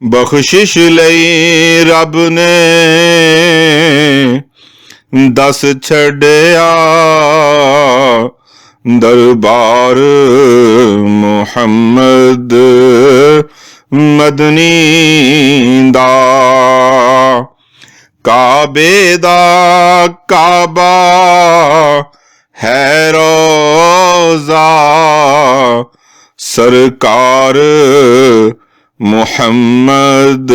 बख्शिश लई रब ने दस छड़िया दरबार मुहम्मद मदनी दा। काबे दा काबा है रोज़ा सरकार मुहम्मद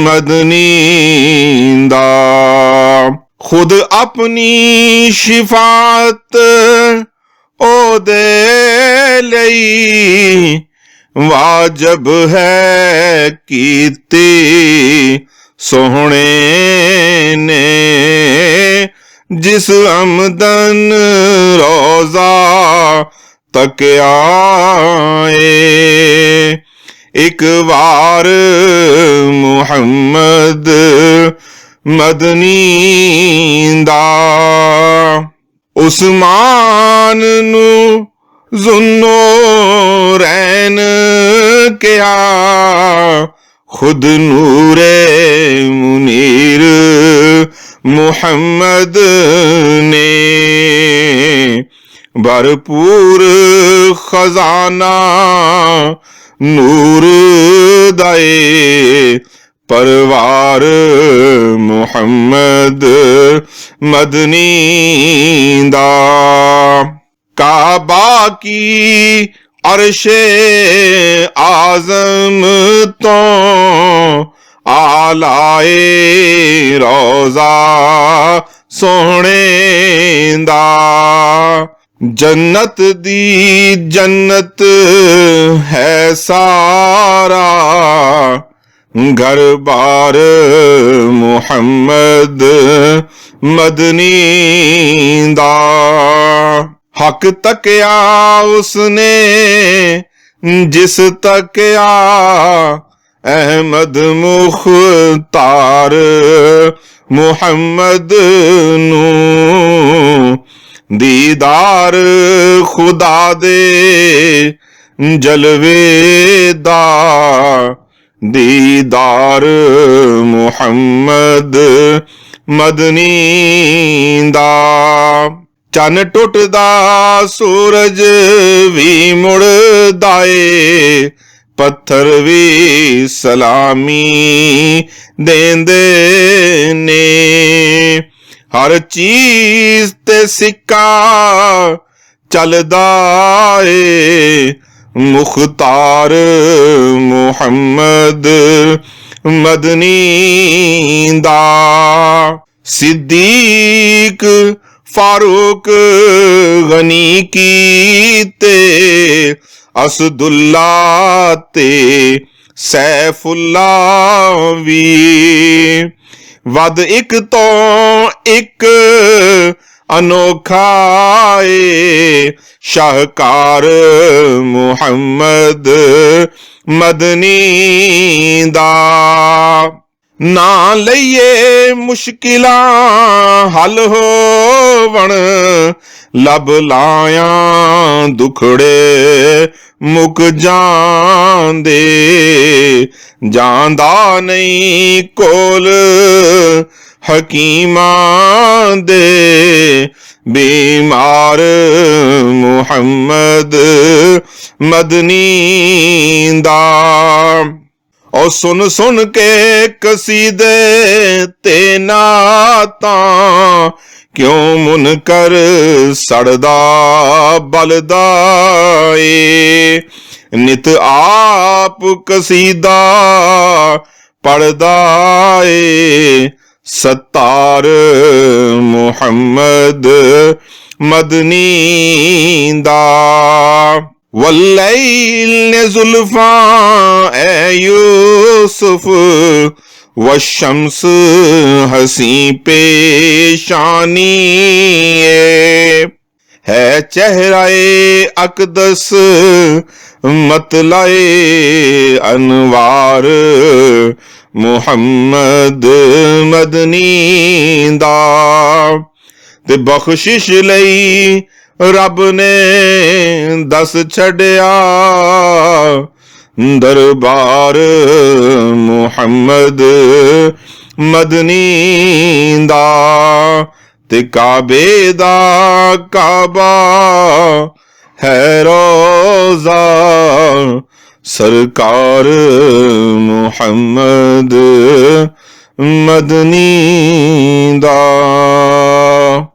मदनी दा। खुद अपनी शिफात ओ दे लई वाजब है कीती सोहणे ने जिस अमदन रोज़ा तकिया एक बार मुहम्मद मदनी दा। उस्मान नू ज़ुन्नो रैन किया खुद नूरे मुनीर मुहम्मद ने। भरपूर खजाना नूर दाए परवार मुहम्मद मदनी दा। काबा की अर्शे आज़म तो आलाए रोज़ा सोहणे दा। जन्नत दी जन्नत है सारा घर बार मुहम्मद मदनी दा। हक तकिया उसने जिस तकिया अहमद मुख्तार मुहम्मद नू। दीदार खुदा दे जलवे दा दीदार मुहम्मद मदनी दा। चन टुटदा सूरज भी मुड़दा ए पत्थर भी सलामी देंदे ने। हर चीज ते सिक्का चलदा ए मुख्तार मुहम्मद मदनी दा। सिद्दीक फारूक गनी की ते असदुल्ला ते सैफुल्ला भी वद एक तो एक अनोखा ए शाहकार मुहम्मद मदनी दा। ना लइए मुश्किलां हल होवण लब लाया दुखड़े मुक जांदे। जांदा नहीं कोल हकीमां दे बीमार मुहम्मद मदनी दा। और सुन सुन के कसीदे ते नाता क्यों मुनकर सड़दा बलदा ए। नित आप कसीदा पढ़दा ए सत्तार मुहम्मद मदनी दा। वल्लैल ने जुल्फा ए यूसुफ वशम्स हसी पेशानी है चेहराए अकदस मतलाए अनवार मुहम्मद मदनी दा। ते बख्शिश लई रब ने दस छड़िया दरबार ਮੁਹੰਮਦ ਮਦਨੀ ਦਾ। ਤੇ ਕਾਬੇ ਦਾ ਕਾਬਾ ਹੈ ਰੋਜ਼ਾ ਸਰਕਾਰ ਮੁਹੰਮਦ ਮਦਨੀ ਦਾ।